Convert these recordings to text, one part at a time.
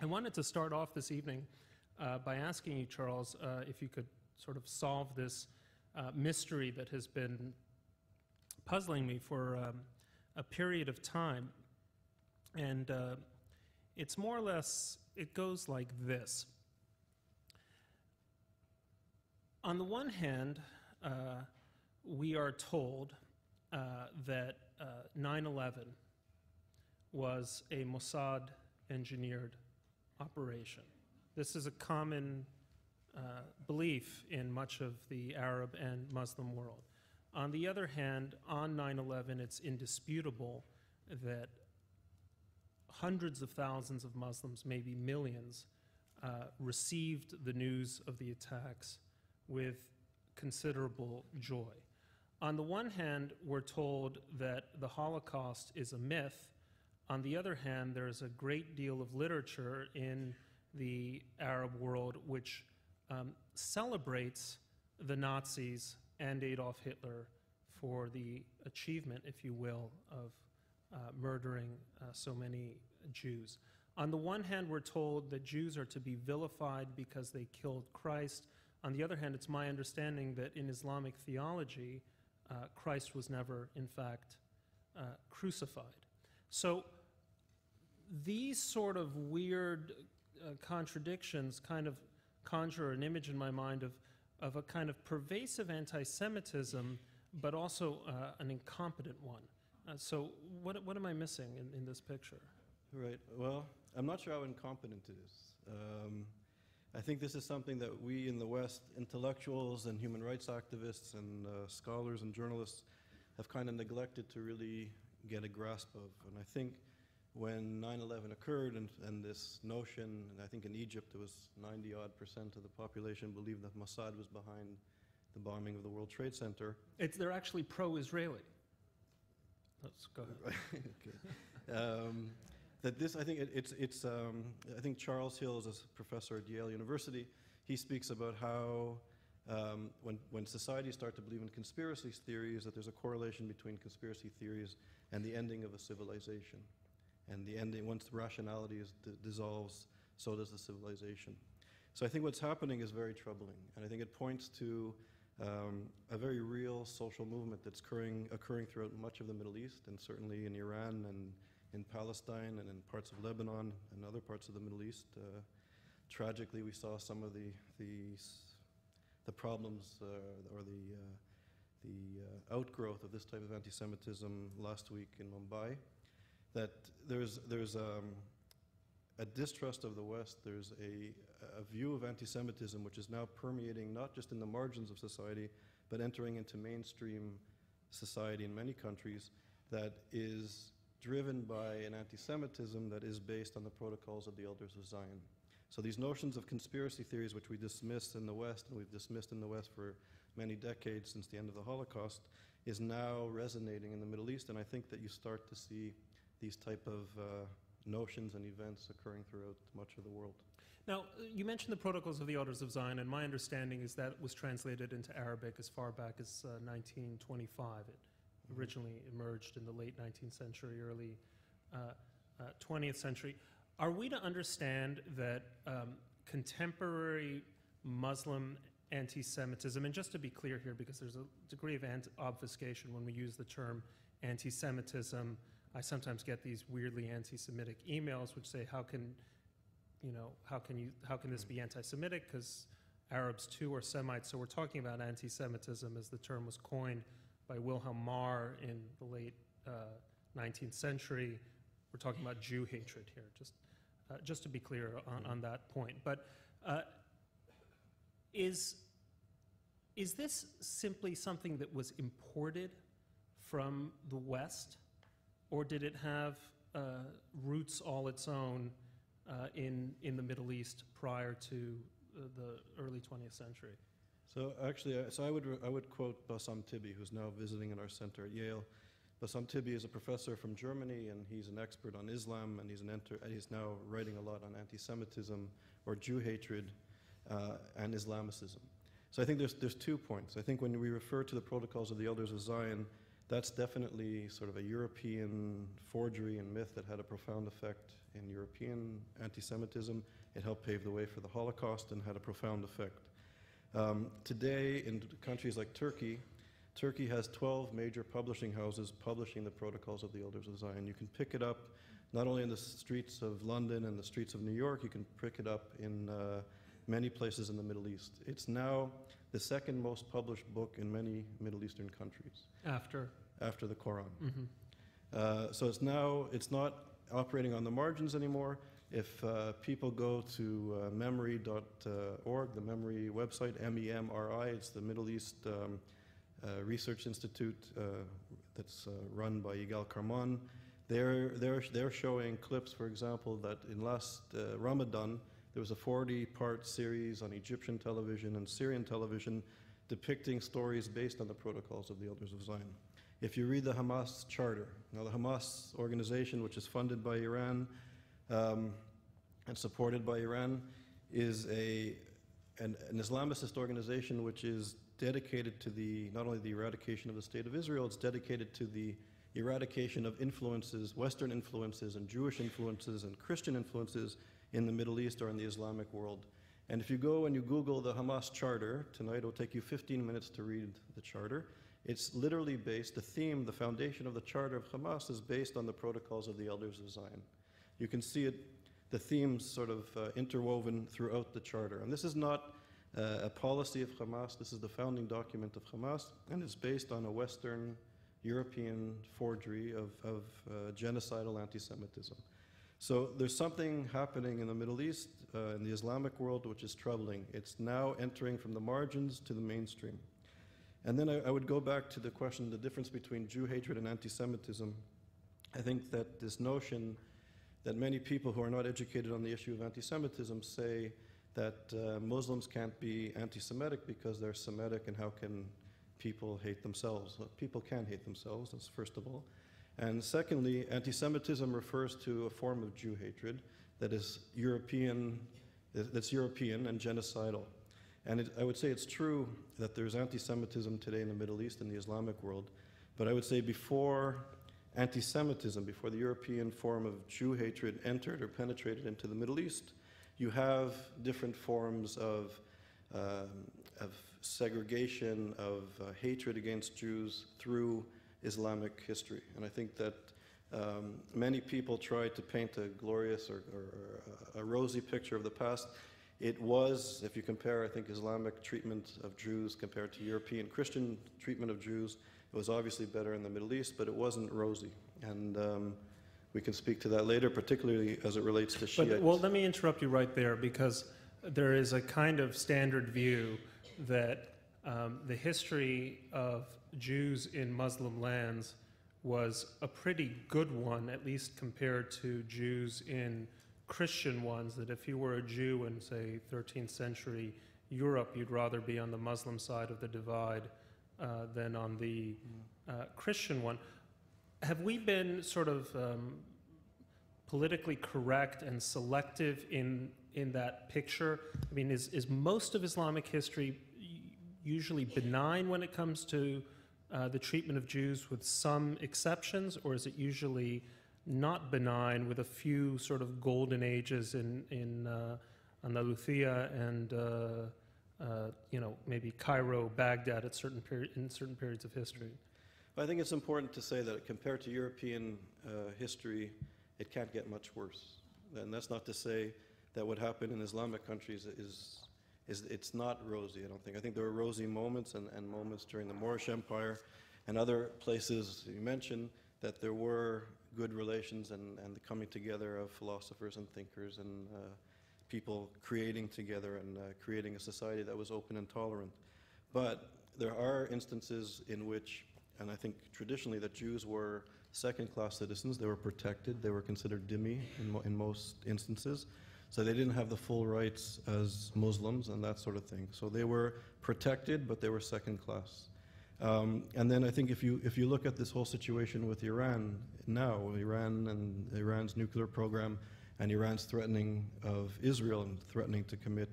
I wanted to start off this evening by asking you, Charles, if you could sort of solve this mystery that has been puzzling me for a period of time. And it's more or less, it goes like this. On the one hand, we are told that 9/11 was a Mossad-engineered operation. This is a common belief in much of the Arab and Muslim world. On the other hand, on 9/11, it's indisputable that hundreds of thousands of Muslims, maybe millions, received the news of the attacks with considerable joy. On the one hand, we're told that the Holocaust is a myth. On the other hand, there's a great deal of literature in the Arab world which celebrates the Nazis and Adolf Hitler for the achievement, if you will, of murdering so many Jews. On the one hand, we're told that Jews are to be vilified because they killed Christ. On the other hand, it's my understanding that in Islamic theology, Christ was never, in fact, crucified. So these sort of weird contradictions kind of conjure an image in my mind of a kind of pervasive anti-Semitism, but also an incompetent one. So what am I missing in this picture? Right. Well, I'm not sure how incompetent it is. I think this is something that we in the West, intellectuals and human rights activists and scholars and journalists, have kind of neglected to really get a grasp of. And I think when 9/11 occurred and this notion, and I think in Egypt it was 90-odd% of the population believed that Mossad was behind the bombing of the World Trade Center. They're actually pro-Israeli. Let's go ahead. Okay. That this, I think I think Charles Hill is a professor at Yale University. He speaks about how when societies start to believe in conspiracy theories, that there's a correlation between conspiracy theories and the ending of a civilization. And the ending, once rationality dissolves, so does the civilization. So I think what's happening is very troubling, and I think it points to a very real social movement that's occurring throughout much of the Middle East, and certainly in Iran and in Palestine and in parts of Lebanon and other parts of the Middle East. Tragically, we saw some of the problems or the outgrowth of this type of anti-Semitism last week in Mumbai. That there's a distrust of the West. There's a view of anti-Semitism which is now permeating not just in the margins of society, but entering into mainstream society in many countries, that is driven by an anti-Semitism that is based on the protocols of the Elders of Zion. So these notions of conspiracy theories, which we dismiss in the West, and we've dismissed in the West for many decades since the end of the Holocaust, is now resonating in the Middle East, and I think that you start to see these type of notions and events occurring throughout much of the world. Now, you mentioned the Protocols of the Elders of Zion, and my understanding is that it was translated into Arabic as far back as 1925. It originally emerged in the late 19th century, early 20th century. Are we to understand that contemporary Muslim anti-Semitism, and just to be clear here, because there's a degree of obfuscation when we use the term anti-Semitism, I sometimes get these weirdly anti-Semitic emails which say, how can this be anti-Semitic? Because Arabs too are Semites. So we're talking about anti-Semitism as the term was coined by Wilhelm Marr in the late 19th century. We're talking about Jew hatred here, just to be clear on that point. But is this simply something that was imported from the West, or did it have roots all its own in the Middle East prior to the early 20th century? So actually, I would quote Bassam Tibi, who's now visiting in our center at Yale. Bassam Tibi is a professor from Germany, and he's an expert on Islam, and he's now writing a lot on anti-Semitism or Jew hatred and Islamicism. So I think there's 2 points. I think when we refer to the Protocols of the Elders of Zion, That's definitely sort of a European forgery and myth that had a profound effect in European anti-Semitism. It helped pave the way for the Holocaust and had a profound effect. Today, in countries like Turkey, Turkey has 12 major publishing houses publishing the Protocols of the Elders of Zion. You can pick it up not only in the streets of London and the streets of New York, you can pick it up in many places in the Middle East. It's now the second most published book in many Middle Eastern countries. After the Quran. Mm-hmm. So it's not operating on the margins anymore. If people go to memory.org, the Memory website, MEMRI, it's the Middle East Research Institute that's run by Yigal Karman. They're showing clips, for example, that in last Ramadan, there was a 40-part series on Egyptian television and Syrian television depicting stories based on the Protocols of the Elders of Zion. If you read the Hamas charter, now the Hamas organization, which is funded by Iran and supported by Iran, is an Islamicist organization which is dedicated to not only the eradication of the State of Israel, it's dedicated to the eradication of influences, Western influences and Jewish influences and Christian influences in the Middle East or in the Islamic world. And if you go and you Google the Hamas charter, tonight it'll take you 15 minutes to read the charter. It's literally based, the foundation of the charter of Hamas is based on the Protocols of the Elders of Zion. You can see it, the themes sort of interwoven throughout the charter. And this is not a policy of Hamas, this is the founding document of Hamas, and it's based on a Western European forgery of genocidal anti-Semitism. So there's something happening in the Middle East, in the Islamic world, which is troubling. It's now entering from the margins to the mainstream. And then I would go back to the question, the difference between Jew hatred and anti-Semitism. I think that this notion that many people who are not educated on the issue of anti-Semitism say that Muslims can't be anti-Semitic because they're Semitic, and how can people hate themselves? Well, people can hate themselves, that's first of all. And secondly, anti-Semitism refers to a form of Jew hatred that is European and genocidal. And I would say it's true that there's anti-Semitism today in the Middle East and the Islamic world, but I would say before anti-Semitism, before the European form of Jew hatred entered or penetrated into the Middle East, you have different forms of segregation, of hatred against Jews through Islamic history. And I think that many people try to paint a glorious or a rosy picture of the past. It was, if you compare, I think, Islamic treatment of Jews compared to European Christian treatment of Jews, it was obviously better in the Middle East, but it wasn't rosy. And we can speak to that later, particularly as it relates to Shiites. Well, let me interrupt you right there, because there is a kind of standard view that the history of Jews in Muslim lands was a pretty good one, at least compared to Jews in Christian ones, that if you were a Jew in, say, 13th century Europe, you'd rather be on the Muslim side of the divide than on the Christian one. Have we been sort of politically correct and selective in that picture? I mean, is most of Islamic history usually benign when it comes to the treatment of Jews, with some exceptions, or is it usually not benign with a few sort of golden ages in Andalusia and maybe Cairo, Baghdad at certain periods of history? I think it's important to say that compared to European history, it can't get much worse. And that's not to say that what happened in Islamic countries it's not rosy, I don't think. I think there were rosy moments and moments during the Moorish Empire and other places you mentioned that there were good relations and the coming together of philosophers and thinkers and people creating together and creating a society that was open and tolerant. But there are instances in which, and I think traditionally, that Jews were second-class citizens. They were protected. They were considered dhimmi in most instances. So they didn't have the full rights as Muslims and that sort of thing. So they were protected, but they were second-class. And then I think if you look at this whole situation with Iran now, Iran and Iran's nuclear program and Iran's threatening of Israel and threatening to commit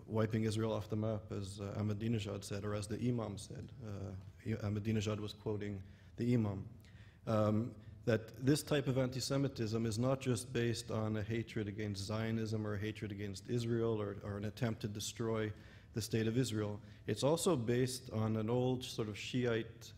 wiping Israel off the map, as Ahmadinejad said, or as the Imam said. Ahmadinejad was quoting the Imam. That this type of anti-Semitism is not just based on a hatred against Zionism or a hatred against Israel or an attempt to destroy the state of Israel. It's also based on an old sort of Shiite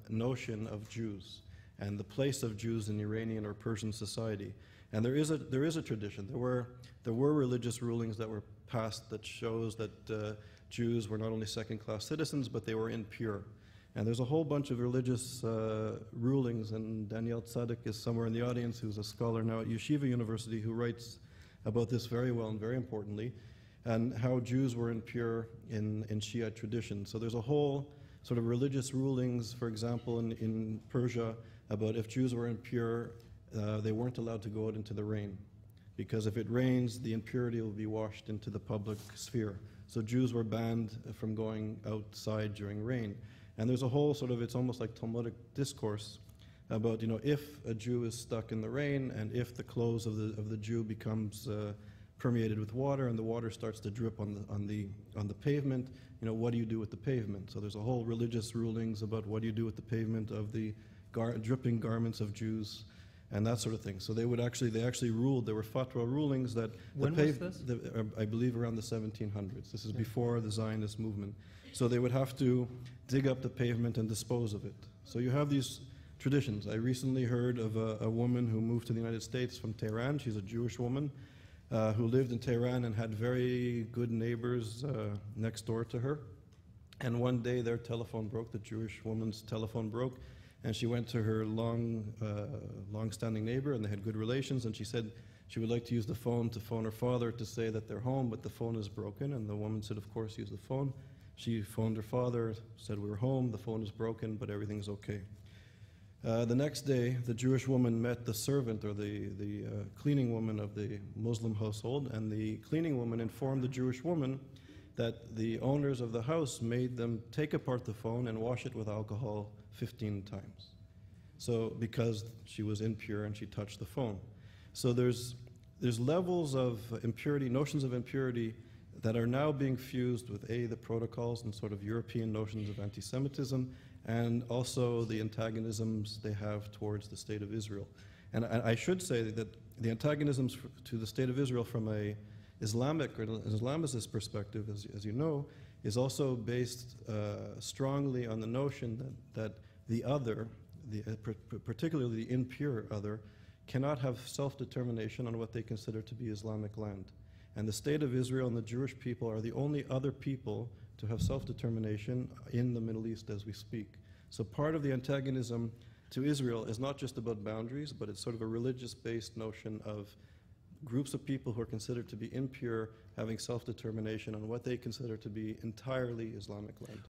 notion of Jews and the place of Jews in Iranian or Persian society. And there is a tradition. There were religious rulings that were passed that shows that Jews were not only second-class citizens, but they were impure. And there's a whole bunch of religious rulings, and Danielle Tzadok is somewhere in the audience, who's a scholar now at Yeshiva University, who writes about this very well and very importantly, and how Jews were impure in Shiite tradition. So there's a whole sort of religious rulings, for example, in Persia, about if Jews were impure, they weren't allowed to go out into the rain, because if it rains, the impurity will be washed into the public sphere. So Jews were banned from going outside during rain. And there's a whole sort of, it's almost like Talmudic discourse about, if a Jew is stuck in the rain and if the clothes of the Jew becomes permeated with water and the water starts to drip on the pavement, what do you do with the pavement? So there's a whole religious rulings about what do you do with the pavement of the dripping garments of Jews and that sort of thing. So they actually ruled, there were fatwa rulings that when was this? I believe around the 1700s. This is before the Zionist movement. So they would have to dig up the pavement and dispose of it. So you have these traditions. I recently heard of a woman who moved to the United States from Tehran. She's a Jewish woman who lived in Tehran and had very good neighbors next door to her. And one day their telephone broke, the Jewish woman's telephone broke, and she went to her long-standing neighbor, and they had good relations, and she said she would like to use the phone to phone her father to say that they're home, but the phone is broken. And the woman said, of course, use the phone. She phoned her father, said, we're home, the phone is broken, but everything's okay. The next day, the Jewish woman met the servant, or the cleaning woman of the Muslim household, and the cleaning woman informed the Jewish woman that the owners of the house made them take apart the phone and wash it with alcohol 15 times. So, because she was impure and she touched the phone. So there's levels of impurity, notions of impurity, that are now being fused with the protocols and sort of European notions of anti-Semitism, and also the antagonisms they have towards the state of Israel. And I should say that the antagonisms to the state of Israel from a Islamic or an Islamicist perspective, as you know, is also based strongly on the notion that the other, particularly the impure other, cannot have self-determination on what they consider to be Islamic land. And the state of Israel and the Jewish people are the only other people to have self-determination in the Middle East as we speak. So part of the antagonism to Israel is not just about boundaries, but it's sort of a religious-based notion of groups of people who are considered to be impure having self-determination on what they consider to be entirely Islamic land.